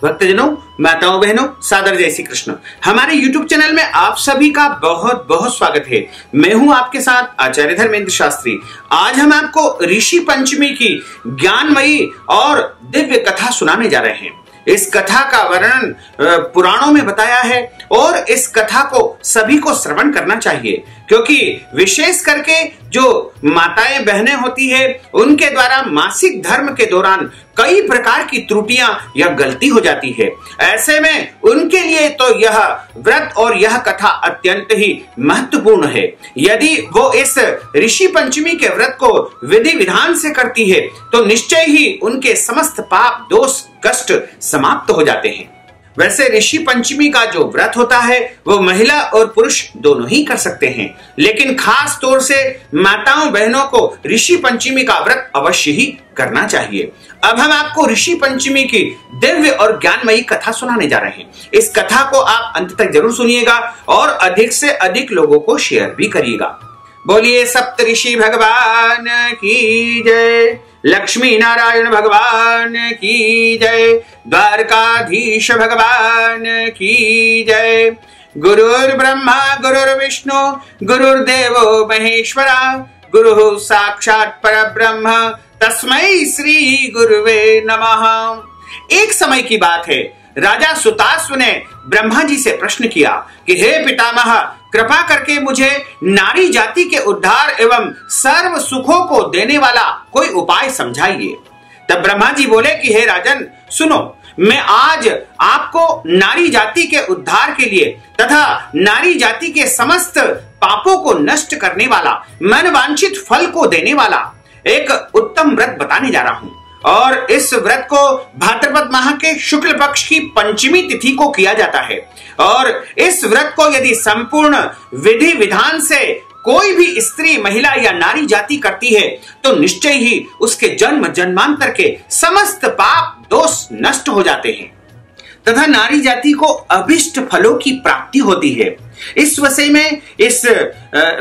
भक्तजनों, माताओं, बहनों, सादर जय श्री कृष्ण। हमारे YouTube चैनल में आप सभी का बहुत बहुत स्वागत है। मैं हूं आपके साथ आचार्य धर्मेंद्र शास्त्री। आज हम आपको ऋषि पंचमी की ज्ञानमयी और दिव्य कथा सुनाने जा रहे हैं। इस कथा का वर्णन पुराणों में बताया है और इस कथा को सभी को श्रवण करना चाहिए, क्योंकि विशेष करके जो माताएं बहनें होती है उनके द्वारा मासिक धर्म के दौरान कई प्रकार की त्रुटियां या गलती हो जाती है। ऐसे में उनके लिए तो यह व्रत और यह कथा अत्यंत ही महत्वपूर्ण है। यदि वो इस ऋषि पंचमी के व्रत को विधि विधान से करती है तो निश्चय ही उनके समस्त पाप दोष कष्ट समाप्त हो जाते हैं। वैसे ऋषि पंचमी का जो व्रत होता है वो महिला और पुरुष दोनों ही कर सकते हैं, लेकिन खास तौर से माताओं बहनों को ऋषि पंचमी का व्रत अवश्य ही करना चाहिए। अब हम आपको ऋषि पंचमी की दिव्य और ज्ञानमयी कथा सुनाने जा रहे हैं। इस कथा को आप अंत तक जरूर सुनिएगा और अधिक से अधिक लोगों को शेयर भी करिएगा। बोलिए सप्तऋषि भगवान की जय, लक्ष्मी नारायण भगवान की जय, द्वारकाधीश भगवान की जय। गुरुर् ब्रह्मा गुरुर्विष्णु गुरुर्देवो महेश्वरा, गुरुः साक्षात् परब्रह्म तस्मै श्री गुरुवे नमः। एक समय की बात है, राजा सुताश्व ने ब्रह्मा जी से प्रश्न किया कि हे पितामह, कृपा करके मुझे नारी जाति के उद्धार एवं सर्व सुखों को देने वाला कोई उपाय समझाइए। तब ब्रह्मा जी बोले कि हे राजन सुनो, मैं आज आपको नारी जाति के उद्धार के लिए तथा नारी जाति के समस्त पापों को नष्ट करने वाला, मनवांछित फल को देने वाला एक उत्तम व्रत बताने जा रहा हूं। और इस व्रत को भाद्रपद माह के शुक्ल पक्ष की पंचमी तिथि को किया जाता है। और इस व्रत को यदि संपूर्ण विधि विधान से कोई भी स्त्री, महिला या नारी जाति करती है तो निश्चय ही उसके जन्म जन्मांतर के समस्त पाप दोष नष्ट हो जाते हैं तथा नारी जाति को अभिष्ट फलों की प्राप्ति होती है। इस विषय में, इस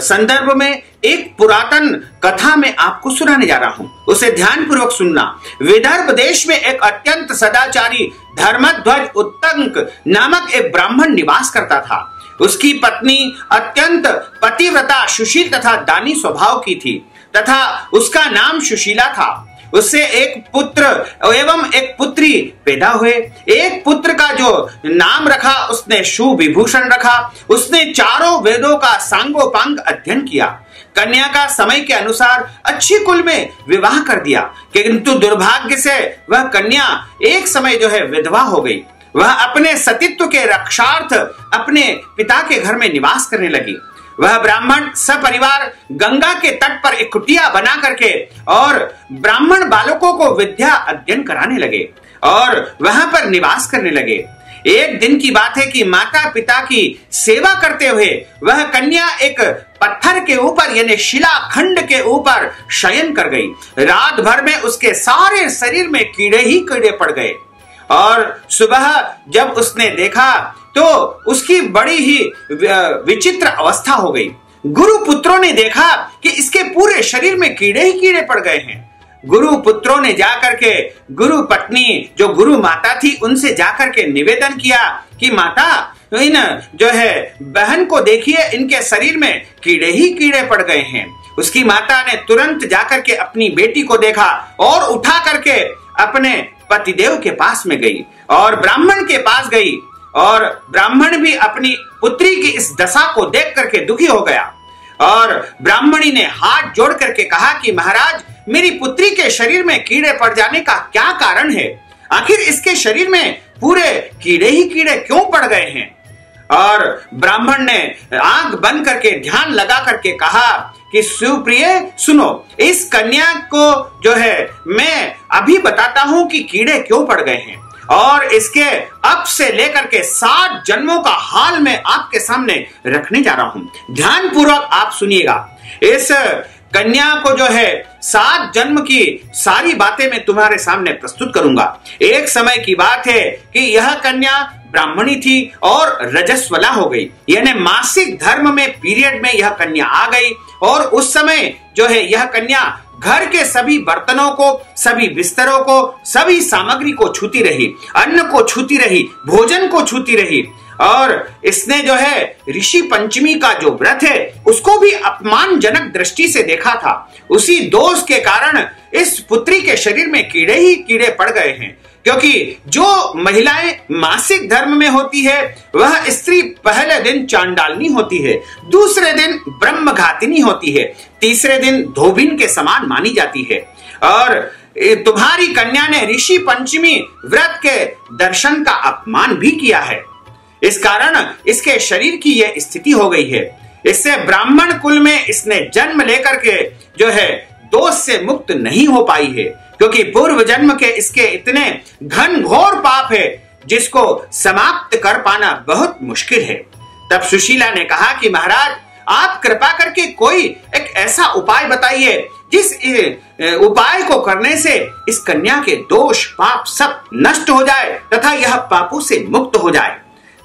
संदर्भ में एक पुरातन कथा में आपको सुनाने जा रहा हूं, उसे ध्यानपूर्वक सुनना। विदर्भ देश में एक अत्यंत सदाचारी धर्मध्वज उत्तंक नामक एक ब्राह्मण निवास करता था। उसकी पत्नी अत्यंत पतिव्रता, सुशील तथा दानी स्वभाव की थी तथा उसका नाम सुशीला था। उससे एक पुत्र एवं एक पुत्री पैदा हुए। एक पुत्र का जो नाम रखा उसने सुविभूषण रखा। उसने चारों वेदों का सांगोपांग अध्ययन किया। कन्या का समय के अनुसार अच्छी कुल में विवाह कर दिया, किंतु दुर्भाग्य से वह कन्या एक समय जो है विधवा हो गई। वह अपने सतीत्व के रक्षार्थ अपने पिता के घर में निवास करने लगी। वह ब्राह्मण सपरिवार गंगा के तट पर एक कुटिया बना करके और ब्राह्मण बालकों को विद्या अध्ययन कराने लगे और वहां पर निवास करने लगे। एक दिन की बात है कि माता पिता की सेवा करते हुए वह कन्या एक पत्थर के ऊपर यानी शिलाखंड के ऊपर शयन कर गई। रात भर में उसके सारे शरीर में कीड़े ही कीड़े पड़ गए और सुबह जब उसने देखा तो उसकी बड़ी ही विचित्र अवस्था हो गई। गुरु पुत्रों ने देखा कि इसके पूरे शरीर में कीड़े ही कीड़े पड़ गए हैं। गुरु पुत्रों ने जाकर के गुरु पत्नी जो गुरु माता थी उनसे जाकर के निवेदन किया कि माता, इन जो है बहन को देखिए, इनके शरीर में कीड़े ही कीड़े पड़ गए हैं। उसकी माता ने तुरंत जाकर के अपनी बेटी को देखा और उठा करके अपने पतिदेव के पास में गई और ब्राह्मण के पास गई। और ब्राह्मण भी अपनी पुत्री की इस दशा को देख करके दुखी हो गया और ब्राह्मणी ने हाथ जोड़ करके कहा कि महाराज, मेरी पुत्री के शरीर में कीड़े पड़ जाने का क्या कारण है? आखिर इसके शरीर में पूरे कीड़े ही कीड़े क्यों पड़ गए हैं? और ब्राह्मण ने आंख बंद करके ध्यान लगा करके कहा कि सुप्रिय सुनो, इस कन्या को जो है मैं अभी बताता हूं कि कीड़े क्यों पड़ गए हैं और इसके अब से लेकर के 7 जन्मों का हाल मैं आपके सामने रखने जा रहा हूं। ध्यान पूर्वक आप सुनिएगा। इस कन्या को जो है 7 जन्म की सारी बातें मैं तुम्हारे सामने प्रस्तुत करूंगा। एक समय की बात है कि यह कन्या ब्राह्मणी थी और रजस्वला हो गई, यानी मासिक धर्म में पीरियड में यह कन्या आ गई और उस समय जो है यह कन्या घर के सभी बर्तनों को, सभी बिस्तरों को, सभी सामग्री को छूती रही, अन्न को छूती रही, भोजन को छूती रही। और इसने जो है ऋषि पंचमी का जो व्रत है उसको भी अपमानजनक दृष्टि से देखा था। उसी दोष के कारण इस पुत्री के शरीर में कीड़े ही कीड़े पड़ गए हैं, क्योंकि जो महिलाएं मासिक धर्म में होती है वह स्त्री पहले दिन चांडालनी होती है, दूसरे दिन ब्रह्मघातिनी होती है, तीसरे दिन धोबिन के समान मानी जाती है। और तुम्हारी कन्या ने ऋषि पंचमी व्रत के दर्शन का अपमान भी किया है, इस कारण इसके शरीर की यह स्थिति हो गई है। इससे ब्राह्मण कुल में इसने जन्म लेकर के जो है दोष से मुक्त नहीं हो पाई है, क्योंकि पूर्व जन्म के इसके इतने घन घोर पाप है जिसको समाप्त कर पाना बहुत मुश्किल है। तब सुशीला ने कहा कि महाराज, आप कृपा करके कोई एक ऐसा उपाय बताइए जिस उपाय को करने से इस कन्या के दोष पाप सब नष्ट हो जाए तथा यह पापों से मुक्त हो जाए।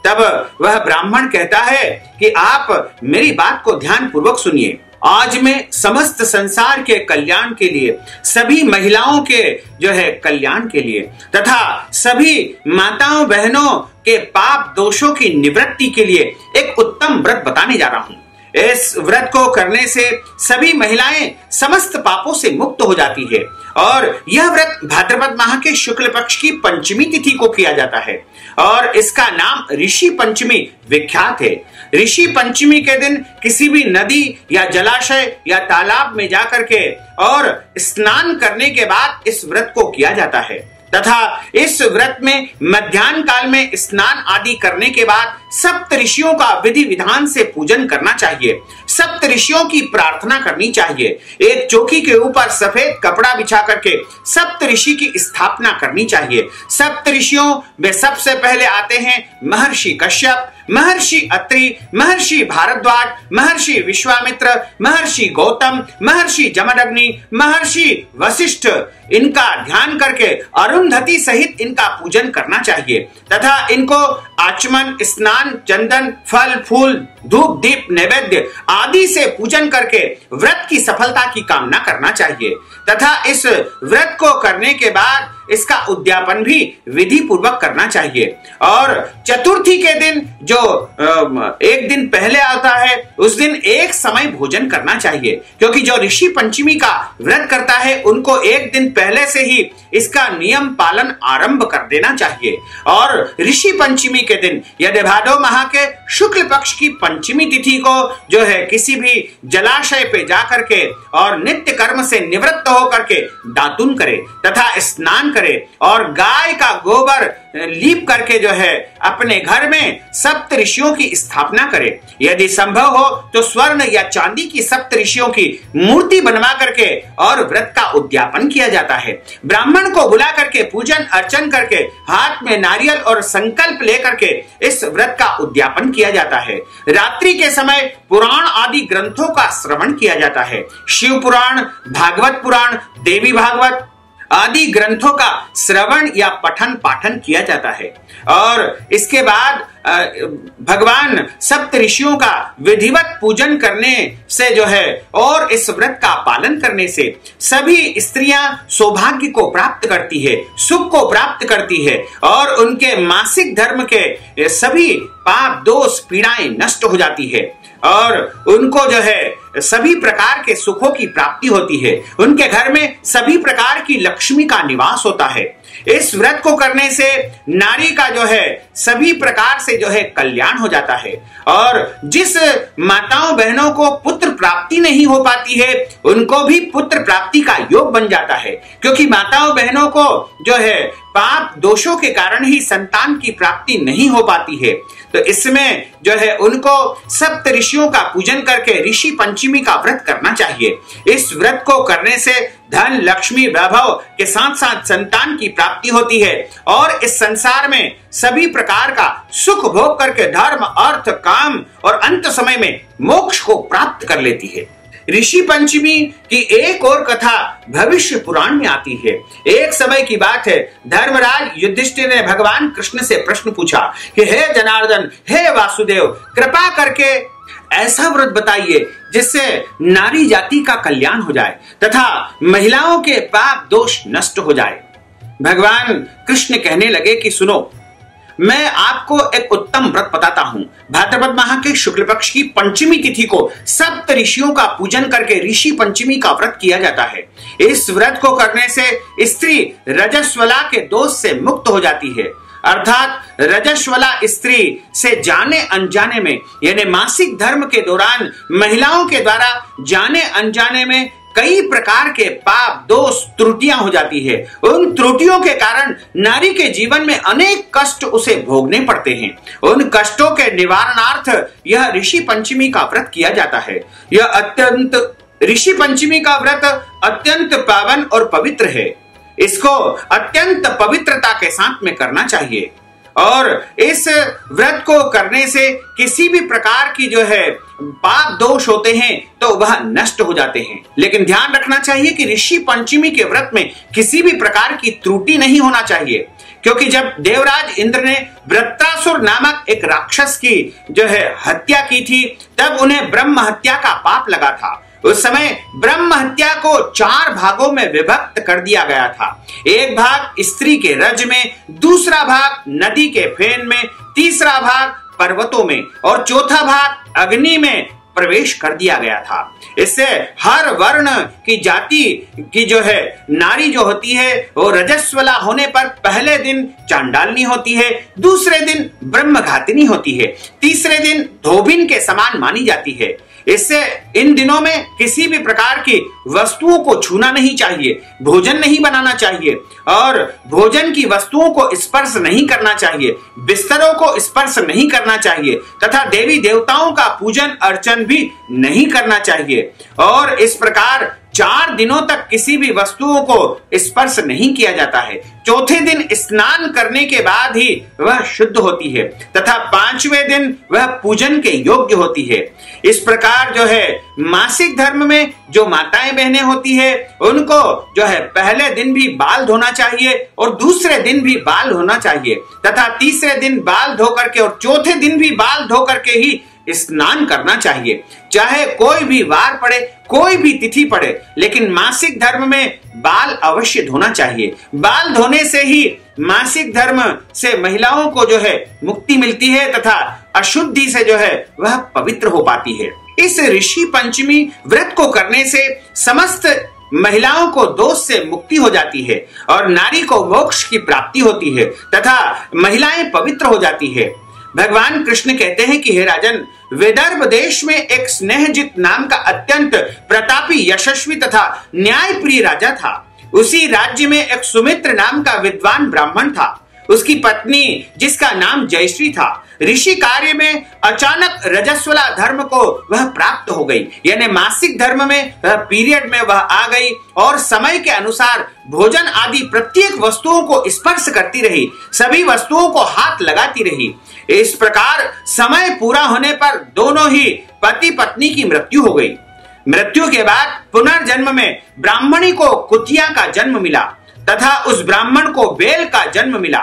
तब वह ब्राह्मण कहता है कि आप मेरी बात को ध्यान पूर्वक सुनिए। आज मैं समस्त संसार के कल्याण के लिए, सभी महिलाओं के जो है कल्याण के लिए तथा सभी माताओं बहनों के पाप दोषों की निवृत्ति के लिए एक उत्तम व्रत बताने जा रहा हूं। इस व्रत को करने से सभी महिलाएं समस्त पापों से मुक्त हो जाती है और यह व्रत भाद्रपद माह के शुक्ल पक्ष की पंचमी तिथि को किया जाता है और इसका नाम ऋषि पंचमी विख्यात है। ऋषि पंचमी के दिन किसी भी नदी या जलाशय या तालाब में जाकर के और स्नान करने के बाद इस व्रत को किया जाता है तथा इस व्रत में मध्याह्न काल में स्नान आदि करने के बाद सप्त ऋषियों का विधि विधान से पूजन करना चाहिए। सप्त ऋषियों की प्रार्थना करनी चाहिए। एक चौकी के ऊपर सफेद कपड़ा बिछा करके सप्त ऋषि की स्थापना करनी चाहिए। सप्त ऋषियों में सबसे पहले आते हैं महर्षि कश्यप, महर्षि अत्रि, महर्षि भारद्वाज, महर्षि विश्वामित्र, महर्षि गौतम, महर्षि जमदग्नि, महर्षि वशिष्ठ। इनका ध्यान करके अरुंधति सहित इनका पूजन करना चाहिए तथा इनको आचमन, स्नान, चंदन, फल फूल, धूप दीप नैवेद्य आदि से पूजन करके व्रत की सफलता की कामना करना चाहिए तथा इस व्रत को करने के बाद इसका उद्यापन भी विधि पूर्वक करना चाहिए। और चतुर्थी के दिन जो एक दिन पहले आता है उस दिन एक समय भोजन करना चाहिए, क्योंकि जो ऋषि पंचमी का व्रत करता है उनको एक दिन पहले से ही इसका नियम पालन आरंभ कर देना चाहिए। और ऋषि पंचमी के दिन यदि भादो माह के शुक्ल पक्ष की पंचमी तिथि को जो है किसी भी जलाशय पे जाकर के और नित्य कर्म से निवृत्त होकर के दातुन करे तथा स्नान करे और गाय का गोबर लीप करके जो है अपने घर में सप्त ऋषियों की स्थापना करे। यदि संभव हो तो स्वर्ण या चांदी की सप्त ऋषियों की मूर्ति बनवा करके और व्रत का उद्यापन किया जाता है। ब्राह्मण को बुला करके पूजन अर्चन करके हाथ में नारियल और संकल्प लेकर के इस व्रत का उद्यापन किया जाता है। रात्रि के समय पुराण आदि ग्रंथों का श्रवण किया जाता है। शिव पुराण, भागवत पुराण, देवी भागवत आदि ग्रंथों का श्रवण या पठन पाठन किया जाता है और इसके बाद भगवान सप्त ऋषियों का विधिवत पूजन करने से जो है और इस व्रत का पालन करने से सभी स्त्रियां सौभाग्य को प्राप्त करती है, सुख को प्राप्त करती है और उनके मासिक धर्म के सभी पाप दोष पीड़ाएं नष्ट हो जाती है और उनको जो है सभी प्रकार के सुखों की प्राप्ति होती है। उनके घर में सभी प्रकार की लक्ष्मी का निवास होता है। इस व्रत को करने से नारी का जो है सभी प्रकार से जो है कल्याण हो जाता है और जिस माताओं बहनों को पुत्र प्राप्ति नहीं हो पाती है उनको भी पुत्र प्राप्ति का योग बन जाता है, क्योंकि माताओं बहनों को जो है पाप दोषों के कारण ही संतान की प्राप्ति नहीं हो पाती है। तो इसमें जो है उनको सप्त ऋषियों का पूजन करके ऋषि पंचमी का व्रत करना चाहिए। इस व्रत को करने से धन, लक्ष्मी, वैभव के साथ साथ संतान की प्राप्ति होती है और इस संसार में सभी प्रकार का सुख भोग करके धर्म, अर्थ, काम और अंत समय में मोक्ष को प्राप्त कर लेती है। ऋषि पंचमी की एक और कथा भविष्य पुराण में आती है। एक समय की बात है, धर्मराज युधिष्ठिर ने भगवान कृष्ण से प्रश्न पूछा कि हे जनार्दन, हे वासुदेव, कृपा करके ऐसा व्रत बताइए जिससे नारी जाति का कल्याण हो जाए तथा महिलाओं के पाप दोष नष्ट हो जाए। भगवान कृष्ण कहने लगे कि सुनो, मैं आपको एक उत्तम व्रत बताता हूं। भाद्रपद माह के शुक्ल पक्ष की पंचमी तिथि को सप्त ऋषियों का पूजन करके ऋषि पंचमी का व्रत किया जाता है। इस व्रत को करने से स्त्री रजस्वला के दोष से मुक्त हो जाती है, अर्थात रजस्वला स्त्री से जाने अनजाने में यानी मासिक धर्म के दौरान महिलाओं के द्वारा जाने अनजाने में कई प्रकार के पाप दोष त्रुटियां हो जाती है। उन त्रुटियों के कारण नारी के जीवन में अनेक कष्ट उसे भोगने पड़ते हैं। उन कष्टों के निवारणार्थ यह ऋषि पंचमी का व्रत किया जाता है। ऋषि पंचमी का व्रत अत्यंत पावन और पवित्र है। इसको अत्यंत पवित्रता के साथ में करना चाहिए और इस व्रत को करने से किसी भी प्रकार की जो है पाप दोष होते हैं तो वह नष्ट हो जाते हैं। लेकिन ध्यान रखना चाहिए कि ऋषि पंचमी के व्रत में किसी भी प्रकार की त्रुटि नहीं होना चाहिए, क्योंकि जब देवराज इंद्र ने वृत्रासुर नामक एक राक्षस की जो है हत्या की थी तब उन्हें ब्रह्म हत्या का पाप लगा था। उस समय ब्रह्म हत्या को 4 भागों में विभक्त कर दिया गया था। एक भाग स्त्री के रज में, दूसरा भाग नदी के फेन में, तीसरा भाग पर्वतों में और चौथा भाग अग्नि में प्रवेश कर दिया गया था। इससे हर वर्ण की जाति की जो है नारी जो होती है वो रजस्वला होने पर पहले दिन चांडालनी होती है, दूसरे दिन ब्रह्मघातिनी होती है, तीसरे दिन धोबिन के समान मानी जाती है। इससे इन दिनों में किसी भी प्रकार की वस्तुओं को छूना नहीं चाहिए, भोजन नहीं बनाना चाहिए और भोजन की वस्तुओं को स्पर्श नहीं करना चाहिए, बिस्तरों को स्पर्श नहीं करना चाहिए तथा देवी देवताओं का पूजन अर्चन भी नहीं करना चाहिए। और इस प्रकार 4 दिनों तक किसी भी वस्तुओं को स्पर्श नहीं किया जाता है। चौथे दिन स्नान करने के बाद ही वह शुद्ध होती है तथा 5वें दिन वह पूजन के योग्य होती है। इस प्रकार जो है मासिक धर्म में जो माताएं बहनें होती है उनको जो है पहले दिन भी बाल धोना चाहिए और दूसरे दिन भी बाल धोना चाहिए तथा तीसरे दिन बाल धो करके और चौथे दिन भी बाल धो करके ही स्नान करना चाहिए। चाहे कोई भी वार पड़े, कोई भी तिथि पड़े, लेकिन मासिक धर्म में बाल अवश्य धोना चाहिए। बाल धोने से ही मासिक धर्म से महिलाओं को जो है मुक्ति मिलती है तथा अशुद्धि से जो है वह पवित्र हो पाती है। इस ऋषि पंचमी व्रत को करने से समस्त महिलाओं को दोष से मुक्ति हो जाती है और नारी को मोक्ष की प्राप्ति होती है तथा महिलाएं पवित्र हो जाती है। भगवान कृष्ण कहते हैं कि हे राजन, विदर्भ देश में एक स्नेहजित नाम का अत्यंत प्रतापी, यशस्वी तथा न्यायप्रिय राजा था। उसी राज्य में एक सुमित्र नाम का विद्वान ब्राह्मण था। उसकी पत्नी जिसका नाम जयश्री था, ऋषि कार्य में अचानक रजस्वला धर्म को वह प्राप्त हो गई, यानी मासिक धर्म में वह पीरियड में वह आ गई और समय के अनुसार भोजन आदि प्रत्येक वस्तुओं को स्पर्श करती रही, सभी वस्तुओं को हाथ लगाती रही। इस प्रकार समय पूरा होने पर दोनों ही पति पत्नी की मृत्यु हो गई। मृत्यु के बाद पुनर्जन्म में ब्राह्मणी को कुतिया का जन्म मिला तथा उस ब्राह्मण को बेल का जन्म मिला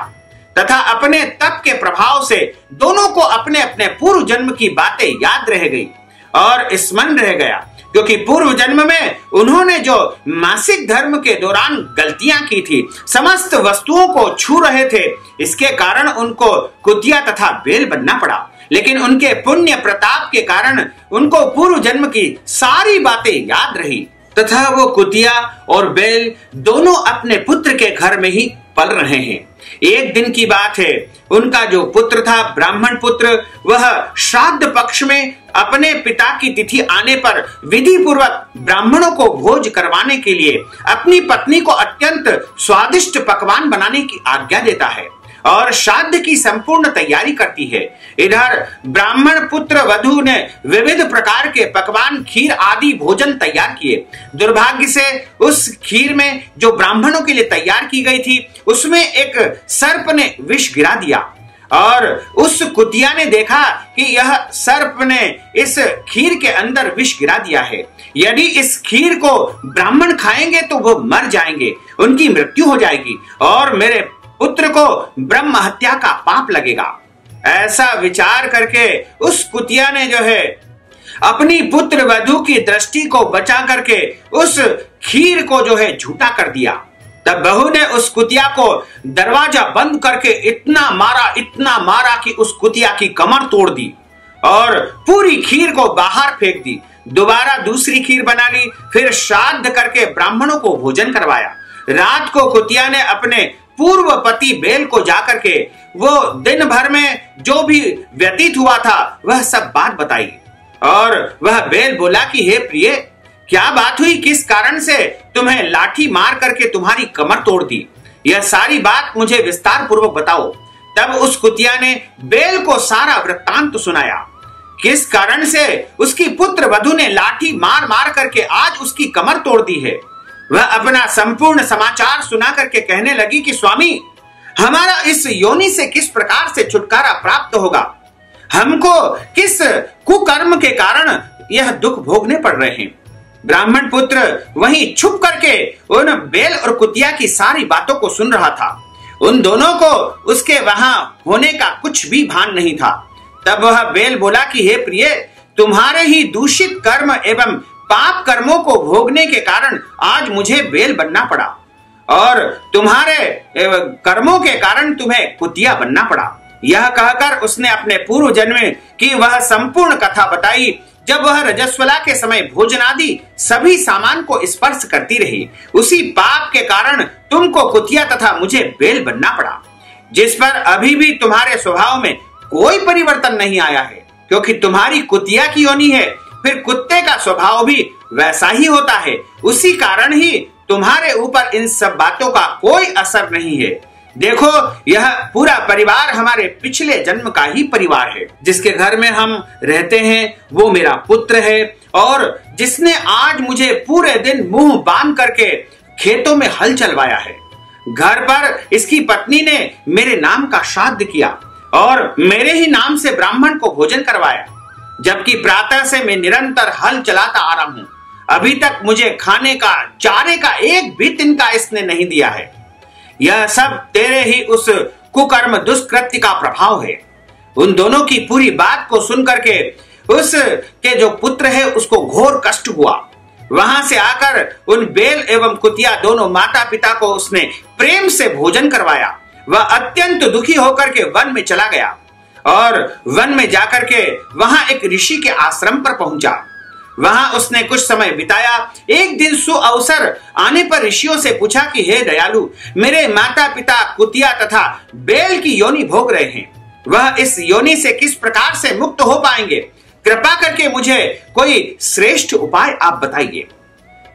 तथा अपने तप के प्रभाव से दोनों को अपने अपने पूर्व जन्म की बातें याद रह गई और स्मरण रह गया, क्योंकि पूर्व जन्म में उन्होंने जो मासिक धर्म के दौरान गलतियां की थी, समस्त वस्तुओं को छू रहे थे, इसके कारण उनको कुतिया तथा बेल बनना पड़ा। लेकिन उनके पुण्य प्रताप के कारण उनको पूर्व जन्म की सारी बातें याद रही तथा वो कुतिया और बेल दोनों अपने पुत्र के घर में ही पल रहे हैं। एक दिन की बात है, उनका जो पुत्र था, ब्राह्मण पुत्र, वह श्राद्ध पक्ष में अपने पिता की तिथि आने पर विधि पूर्वक ब्राह्मणों को भोज करवाने के लिए अपनी पत्नी को अत्यंत स्वादिष्ट पकवान बनाने की आज्ञा देता है और श्राद्ध की संपूर्ण तैयारी करती है। इधर ब्राह्मण पुत्र वधु ने विविध प्रकार के पकवान, खीर आदि भोजन तैयार किए। दुर्भाग्य से उस खीर में जो ब्राह्मणों के लिए तैयार की गई थी उसमें एक सर्प ने विष गिरा दिया और उस कुतिया ने देखा कि यह सर्प ने इस खीर के अंदर विष गिरा दिया है। यदि इस खीर को ब्राह्मण खाएंगे तो वो मर जाएंगे, उनकी मृत्यु हो जाएगी और मेरे पुत्र को ब्रह्म हत्या का पाप लगेगा। ऐसा विचार करके उस कुतिया ने जो है अपनी पुत्र वधू की दृष्टि को बचा करके उस खीर को जो है झूठा कर दिया। तब बहू ने उस कुतिया को दरवाजा बंद करके इतना मारा कि उस कुतिया की कमर तोड़ दी और पूरी खीर को बाहर फेंक दी। दोबारा दूसरी खीर बना ली, फिर श्राद्ध करके ब्राह्मणों को भोजन करवाया। रात को कुतिया ने अपने पूर्व पति बेल को जाकर के वो दिन भर में जो भी व्यतीत हुआ था वह सब बात बताई। और वह बेल बोला कि हे प्रिय, क्या बात हुई, किस कारण से तुम्हें लाठी मार करके तुम्हारी कमर तोड़ दी, यह सारी बात मुझे विस्तार पूर्वक बताओ। तब उस कुतिया ने बेल को सारा वृत्तांत सुनाया, किस कारण से उसकी पुत्र वधू ने लाठी मार मार करके आज उसकी कमर तोड़ दी है। वह अपना संपूर्ण समाचार सुना करके कहने लगी कि स्वामी, हमारा इस योनि से किस प्रकार से छुटकारा प्राप्त होगा, हमको किस कुकर्म के कारण यह दुख भोगने पड़ रहे हैं। ब्राह्मण पुत्र वहीं छुप करके उन बेल और कुतिया की सारी बातों को सुन रहा था। उन दोनों को उसके वहां होने का कुछ भी भान नहीं था। तब वह बेल बोला कि हे प्रिय, तुम्हारे ही दूषित कर्म एवं पाप कर्मों को भोगने के कारण आज मुझे बेल बनना पड़ा और तुम्हारे कर्मों के कारण तुम्हें कुतिया बनना पड़ा। यह कहकर उसने अपने पूर्व जन्म की वह संपूर्ण कथा बताई, जब वह रजस्वला के समय भोजन आदि सभी सामान को स्पर्श करती रही। उसी पाप के कारण तुमको कुतिया तथा मुझे बेल बनना पड़ा, जिस पर अभी भी तुम्हारे स्वभाव में कोई परिवर्तन नहीं आया है, क्योंकि तुम्हारी कुतिया की योनि है, फिर कुत्ते का स्वभाव भी वैसा ही होता है। उसी कारण ही तुम्हारे ऊपर इन सब बातों का कोई असर नहीं है। देखो, यह पूरा परिवार हमारे पिछले जन्म का ही परिवार है। जिसके घर में हम रहते हैं वो मेरा पुत्र है, और जिसने आज मुझे पूरे दिन मुंह बांध करके खेतों में हल चलवाया है। घर पर इसकी पत्नी ने मेरे नाम का श्राद्ध किया और मेरे ही नाम से ब्राह्मण को भोजन करवाया, जबकि प्रातः से मैं निरंतर हल चलाता आ रहा हूं। अभी तक मुझे खाने का चारे का एक भी तिनका इसने नहीं दिया है। यह सब तेरे ही उस कुकर्म दुष्कृत्य का प्रभाव है। उन दोनों की पूरी बात को सुनकर के उसके जो पुत्र है उसको घोर कष्ट हुआ। वहां से आकर उन बेल एवं कुतिया दोनों माता पिता को उसने प्रेम से भोजन करवाया। वह अत्यंत दुखी होकर के वन में चला गया और वन में जाकर के वहां एक ऋषि के आश्रम पर पहुंचा। वहां उसने कुछ समय बिताया। एक दिन सुअवसर आने पर ऋषियों से पूछा कि हे दयालु, मेरे माता पिता कुतिया तथा बेल की योनि भोग रहे हैं, वह इस योनि से किस प्रकार से मुक्त हो पाएंगे? कृपा करके मुझे कोई श्रेष्ठ उपाय आप बताइए।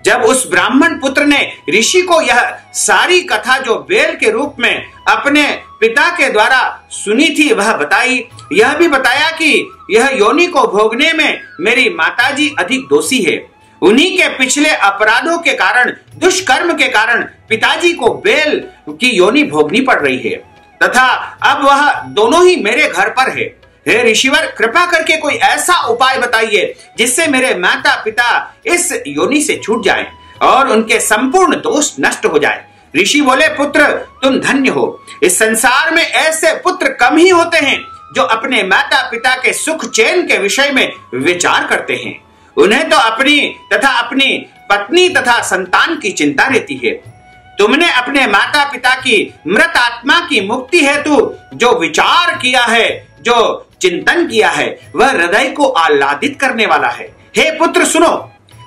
जब उस ब्राह्मण पुत्र ने ऋषि को यह सारी कथा जो बेल के रूप में अपने पिता के द्वारा सुनी थी वह बताई। यह भी बताया कि यह योनि को भोगने में मेरी माताजी अधिक दोषी है। उन्हीं के पिछले अपराधों के कारण, दुष्कर्म के कारण पिताजी को बेल की योनि भोगनी पड़ रही है तथा अब वह दोनों ही मेरे घर पर है। हे ऋषिवर, कृपा करके कोई ऐसा उपाय बताइए जिससे मेरे माता पिता इस योनि से छूट जाएं और उनके संपूर्ण दोष नष्ट हो जाए। ऋषि बोले, पुत्र तुम धन्य हो। इस संसार में ऐसे पुत्र कम ही होते हैं जो अपने माता पिता के सुख चैन के विषय में विचार करते हैं। उन्हें तो अपनी तथा अपनी पत्नी तथा संतान की चिंता रहती है। तुमने अपने माता पिता की मृत आत्मा की मुक्ति हेतु जो विचार किया है, जो चिंतन किया है, वह हृदय को आह्लादित करने वाला है। हे पुत्र सुनो,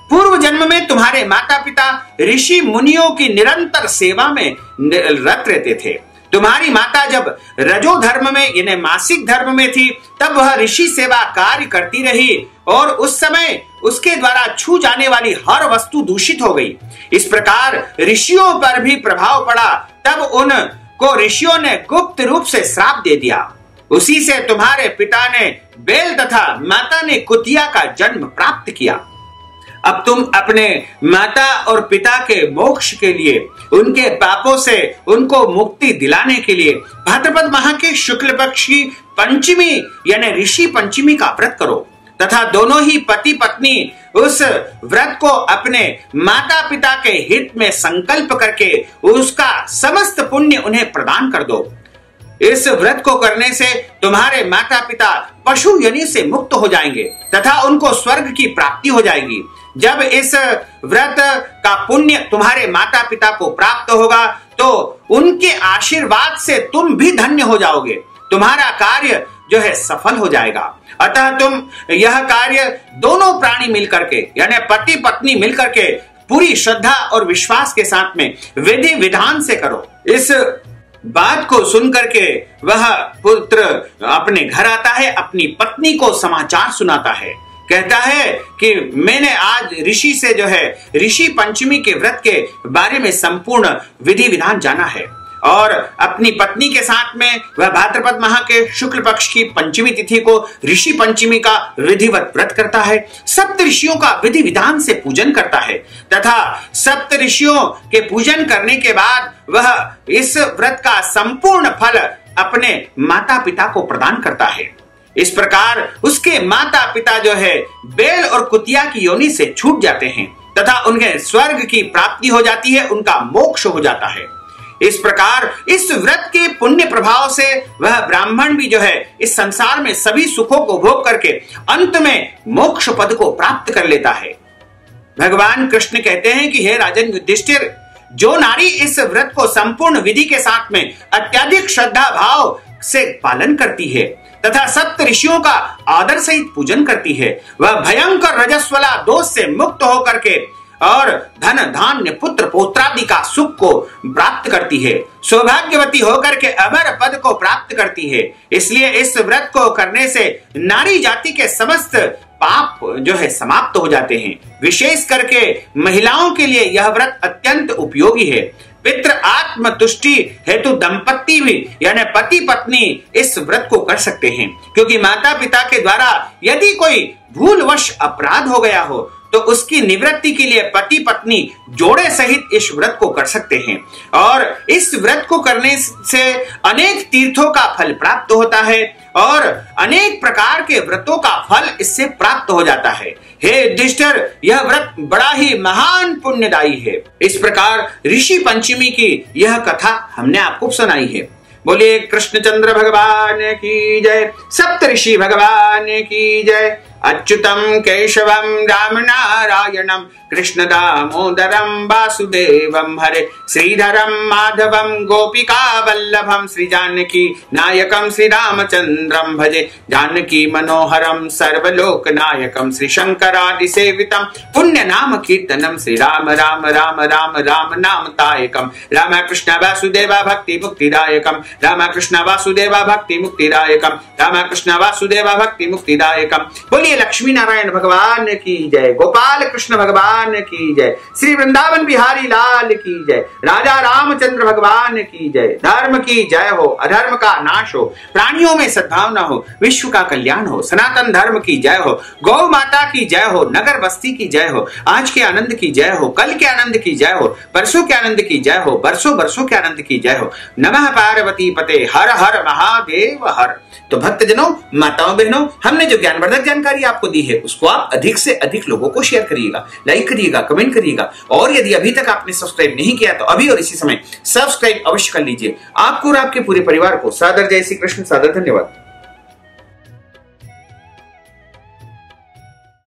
पूर्व जन्म में तुम्हारे माता पिता ऋषि मुनियों की निरंतर सेवा में रत रहते थे। तुम्हारी माता जब रजो धर्म में यानी मासिक धर्म में थी तब वह ऋषि सेवा कार्य करती रही और उस समय उसके द्वारा छू जाने वाली हर वस्तु दूषित हो गई। इस प्रकार ऋषियों पर भी प्रभाव पड़ा। तब उनको ऋषियों ने गुप्त रूप से श्राप दे दिया। उसी से तुम्हारे पिता ने बेल तथा माता ने कुतिया का जन्म प्राप्त किया। अब तुम अपने माता और पिता के मोक्ष के लिए, उनके पापों से उनको मुक्ति दिलाने के लिए भाद्रपद माह के शुक्ल पक्ष की पंचमी यानी ऋषि पंचमी का व्रत करो तथा दोनों ही पति पत्नी उस व्रत को अपने माता पिता के हित में संकल्प करके उसका समस्त पुण्य उन्हें प्रदान कर दो। इस व्रत को करने से तुम्हारे माता पिता पशु योनि से मुक्त हो जाएंगे तथा उनको स्वर्ग की प्राप्ति हो जाएगी। जब इस व्रत का पुण्य तुम्हारे माता पिता को प्राप्त होगा तो उनके आशीर्वाद से तुम भी धन्य हो जाओगे, तुम्हारा कार्य जो है सफल हो जाएगा। अतः तुम यह कार्य दोनों प्राणी मिलकर के यानी पति पत्नी मिलकर के पूरी श्रद्धा और विश्वास के साथ में विधि विधान से करो। इस बात को सुनकर के वह पुत्र अपने घर आता है, अपनी पत्नी को समाचार सुनाता है, कहता है कि मैंने आज ऋषि से जो है ऋषि पंचमी के व्रत के बारे में संपूर्ण विधि विधान जाना है और अपनी पत्नी के साथ में वह भाद्रपद माह के शुक्ल पक्ष की पंचमी तिथि को ऋषि पंचमी का विधिवत व्रत करता है, सप्त ऋषियों का विधि विधान से पूजन करता है तथा सप्त ऋषियों के पूजन करने के बाद वह इस व्रत का संपूर्ण फल अपने माता पिता को प्रदान करता है। इस प्रकार उसके माता पिता जो है बेल और कुतिया की योनि से छूट जाते हैं तथा उन्हें स्वर्ग की प्राप्ति हो जाती है, उनका मोक्ष हो जाता है। इस प्रकार इस व्रत के पुण्य प्रभाव से वह ब्राह्मण भी जो है इस संसार में सभी सुखों को भोग करके अंत में मोक्ष पद को प्राप्त कर लेता है। भगवान कृष्ण कहते हैं कि हे राजन युधिष्ठिर, जो नारी इस व्रत को संपूर्ण विधि के साथ में अत्यधिक श्रद्धा भाव से पालन करती है तथा सप्त ऋषियों का आदर सहित पूजन करती है, वह भयंकर रजस्वला दोष से मुक्त होकर के और धन धान्य पुत्र पौत्रादि का सुख को प्राप्त करती है, सौभाग्यवती होकर के अमर पद को प्राप्त करती है। इसलिए इस व्रत को करने से नारी जाति के समस्त पाप जो है समाप्त हो जाते हैं। विशेष करके महिलाओं के लिए यह व्रत अत्यंत उपयोगी है। पितृ आत्म तुष्टि हेतु दंपति भी यानी पति पत्नी इस व्रत को कर सकते हैं, क्योंकि माता पिता के द्वारा यदि कोई भूलवश अपराध हो गया हो तो उसकी निवृत्ति के लिए पति पत्नी जोड़े सहित इस व्रत को कर सकते हैं और इस व्रत को करने से अनेक तीर्थों का फल प्राप्त होता है और अनेक प्रकार के व्रतों का फल इससे प्राप्त हो जाता है। हे युधिष्ठिर, यह व्रत बड़ा ही महान पुण्यदायी है। इस प्रकार ऋषि पंचमी की यह कथा हमने आपको सुनाई है। बोलिए कृष्णचंद्र भगवान की जय, सप्त ऋषि भगवान की जय। अच्युतम केशवम राम नारायणम कृष्ण दामोदरम वासुदेवम हरे श्रीधरम माधवम गोपिका वल्लभम श्री जानकी नायकम श्री रामचंद्रम भजे जानकी मनोहरम सर्वलोक नायकम श्री शंकरादि सेवितम पुण्य नाम कीर्तनम श्री राम राम राम राम राम नाम तायकम राम कृष्ण वासुदेवा भक्ति मुक्तिदायकम राम कृष्ण वासुदेवा भक्ति मुक्तिदायकम राम कृष्ण वासुदेवा भक्ति मुक्तिदायकम। बोलिए लक्ष्मी नारायण भगवान की जय, गोपाल कृष्ण भगवान की जय, श्री वृंदावन बिहारी लाल की जय, राजा रामचंद्र भगवान की जय। धर्म की जय हो, अधर्म का नाश हो, प्राणियों में सद्भावना हो, विश्व का कल्याण हो, सनातन धर्म की जय हो, गौ माता की जय हो, नगर बस्ती की जय हो, आज के आनंद की जय हो, कल के आनंद की जय हो, परसों के आनंद की जय हो, बरसों बरसों के आनंद की जय हो। नमः पार्वती पते हर हर महादेव हर। तो भक्तजनों, माताओं बहनों, हमने जो ज्ञानवर्धक जानकारी आपको दी है उसको आप अधिक से अधिक लोगों को शेयर करिएगा, लाइक करिएगा, कमेंट करिएगा और यदि अभी तक आपने सब्सक्राइब नहीं किया तो अभी और इसी समय सब्सक्राइब अवश्य कर लीजिए। आपको और आपके पूरे परिवार को सादर जय श्री कृष्ण, सादर धन्यवाद।